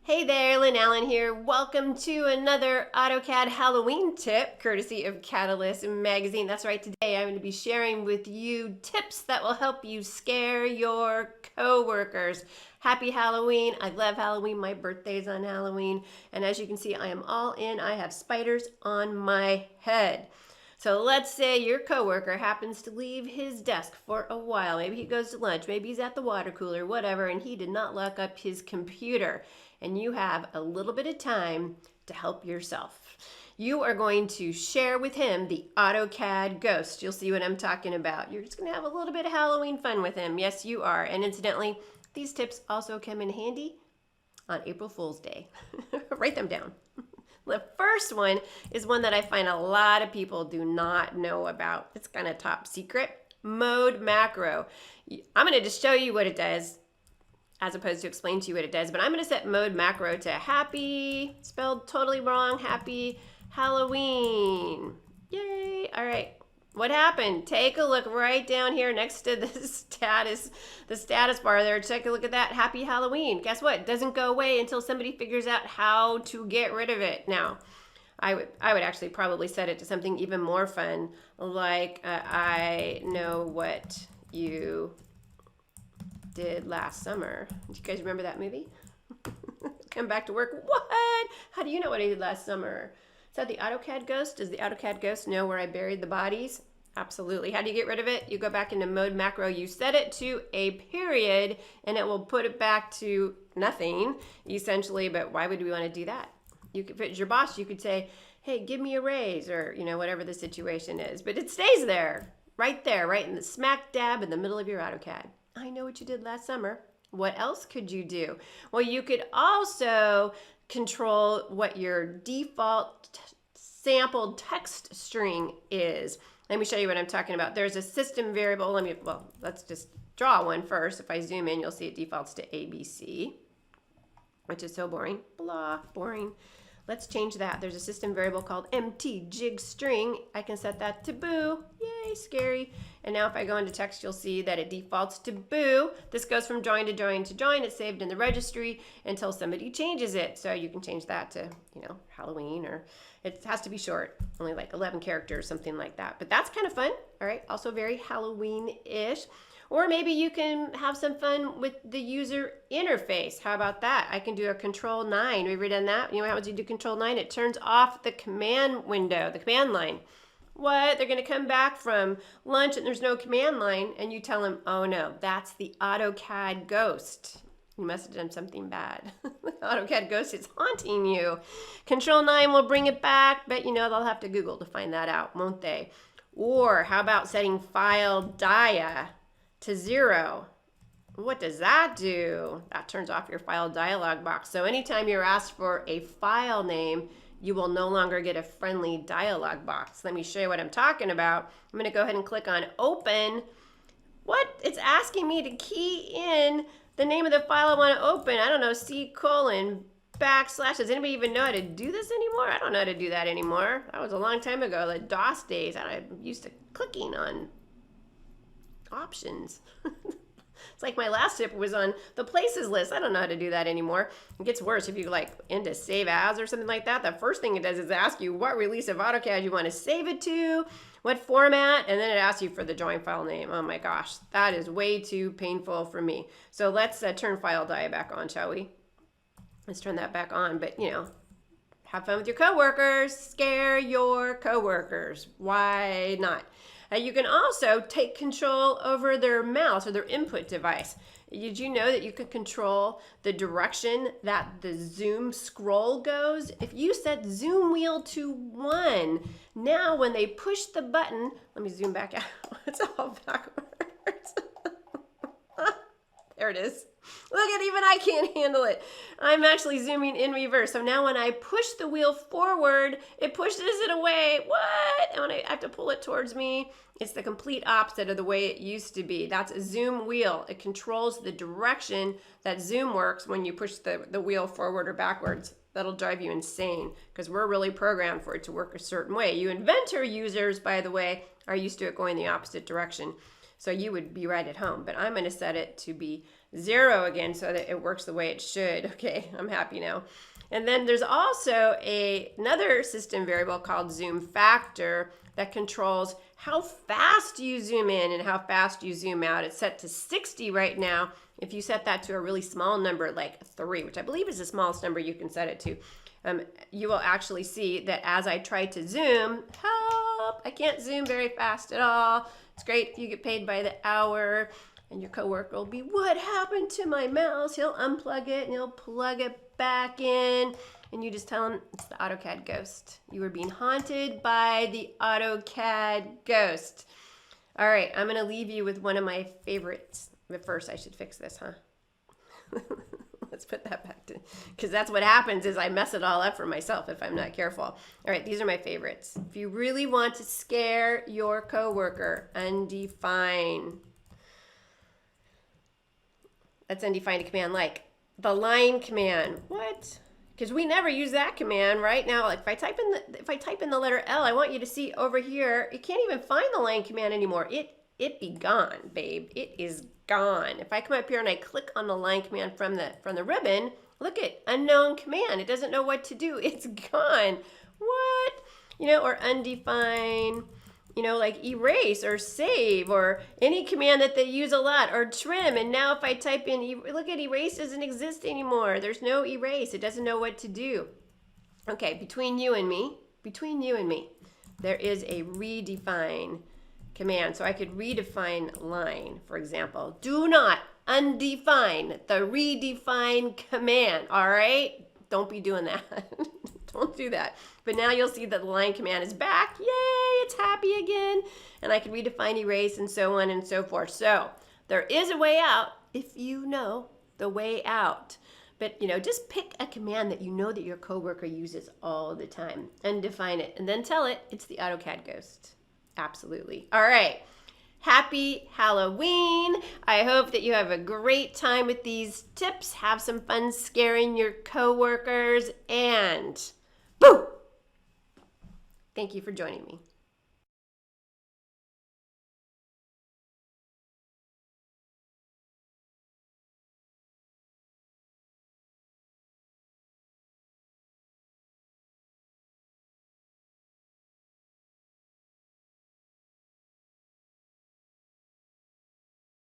Hey there, Lynn Allen here. Welcome to another AutoCAD Halloween tip, courtesy of Cadalyst magazine. That's right, today I'm going to be sharing with you tips that will help you scare your coworkers. Happy Halloween. I love Halloween. My birthday's on Halloween. And as you can see, I am all in. I have spiders on my head. So let's say your coworker happens to leave his desk for a while. Maybe he goes to lunch, maybe he's at the water cooler, whatever, and he did not lock up his computer. And you have a little bit of time to help yourself. You are going to share with him the AutoCAD Ghost. You'll see what I'm talking about. You're just going to have a little bit of Halloween fun with him. Yes, you are. And incidentally, these tips also come in handy on April Fool's Day. Write them down. The first one is one that I find a lot of people do not know about. It's kind of top secret. Mode macro. I'm going to just show you what it does as opposed to explain to you what it does. But I'm going to set mode macro to happy, spelled totally wrong, happy Halloween. Yay. All right. What happened? Take a look right down here next to the status bar there. Take a look at that. Happy Halloween. Guess what? It doesn't go away until somebody figures out how to get rid of it. Now, I would actually probably set it to something even more fun, like I know what you did last summer. Do you guys remember that movie? Come back to work. What? How do you know what I did last summer? Is that the AutoCAD Ghost? Does the AutoCAD Ghost know where I buried the bodies? Absolutely. How do you get rid of it? You go back into mode macro. You set it to a period and it will put it back to nothing essentially. But why would we want to do that? You could, if it's your boss, you could say, hey, give me a raise, or whatever the situation is. But it stays there, right in the smack dab in the middle of your AutoCAD. I know what you did last summer. What else could you do? Well, you could also control what your default sampled text string is. Let me show you what I'm talking about. There's a system variable. Let's just draw one first. If I zoom in, you'll see it defaults to ABC, which is so boring. Blah, boring. Let's change that. There's a system variable called empty jig string. I can set that to boo. Yay, scary. And now if I go into text, you'll see that it defaults to boo. This goes from join to join to join. It's saved in the registry until somebody changes it. So you can change that to, Halloween, or it has to be short, only like 11 characters, something like that. But that's kind of fun. All right. Also very Halloween-ish. Or maybe you can have some fun with the user interface. How about that? I can do a control 9. Have you ever done that? You know what happens when you do control 9? It turns off the command window, the command line. What? They're going to come back from lunch and there's no command line, and you tell them, oh no, that's the AutoCAD Ghost. You must have done something bad. AutoCAD Ghost is haunting you. Control 9 will bring it back, but they'll have to Google to find that out, won't they? Or how about setting file dia to 0? What does that do? That turns off your file dialog box. So anytime you're asked for a file name, you will no longer get a friendly dialog box. Let me show you what I'm talking about. I'm going to go ahead and click on open. What? It's asking me to key in the name of the file I want to open. I don't know, C:\\. Does anybody even know how to do this anymore? I don't know how to do that anymore. That was a long time ago, the DOS days. I'm used to clicking on options. It's like my last tip was on the places list. I don't know how to do that anymore. It gets worse if you into save as or something like that. The first thing it does is ask you what release of AutoCAD you want to save it to, what format, and then it asks you for the join file name. Oh my gosh, that is way too painful for me. So let's turn file dia back on, shall we? Let's turn that back on, but have fun with your coworkers. Scare your coworkers. Why not? You can also take control over their mouse or their input device. Did you know that you could control the direction that the zoom scroll goes? If you set zoom wheel to 1, now when they push the button, let me zoom back out. It's all backwards. There it is. Look at, even I can't handle it. I'm actually zooming in reverse. So now when I push the wheel forward, it pushes it away. What? And when I have to pull it towards me, it's the complete opposite of the way it used to be. That's a zoom wheel. It controls the direction that zoom works when you push the wheel forward or backwards. That'll drive you insane because we're really programmed for it to work a certain way. You inventor users, by the way, are used to it going the opposite direction. So you would be right at home, but I'm going to set it to be 0 again so that it works the way it should. Okay, I'm happy now. And then there's also another system variable called zoom factor that controls how fast you zoom in and how fast you zoom out. It's set to 60 right now. If you set that to a really small number like 3, which I believe is the smallest number you can set it to, you will actually see that as I try to zoom, help, I can't zoom very fast at all. It's great if you get paid by the hour, and your coworker will be, what happened to my mouse? He'll unplug it and he'll plug it back in, and you just tell him it's the AutoCAD Ghost. You are being haunted by the AutoCAD Ghost. All right, I'm gonna leave you with one of my favorites. But first I should fix this, huh? Let's put that back to, because that's what happens is I mess it all up for myself if I'm not careful. All right, these are my favorites. If you really want to scare your coworker, undefine. Let's undefine a command like the line command. What? Because we never use that command right now. Like if I type in the letter L, I want you to see over here, it can't even find the line command anymore. It be gone, babe. It is gone. If I come up here and I click on the line command from the ribbon, look at unknown command. It doesn't know what to do. It's gone. What? Or undefine, like erase or save or any command that they use a lot, or trim. And now if I type in, look at erase doesn't exist anymore. There's no erase. It doesn't know what to do. Okay, between you and me, there is a redefine command. So I could redefine line, for example. Do not undefine the redefine command, all right? Don't be doing that. Don't do that. But now you'll see that the line command is back. Yay, it's happy again. And I can redefine erase and so on and so forth. So there is a way out if you know the way out. But just pick a command that you know that your coworker uses all the time and define it, and then tell it it's the AutoCAD Ghost. Absolutely. All right. Happy Halloween. I hope that you have a great time with these tips. Have some fun scaring your coworkers, and boo! Thank you for joining me.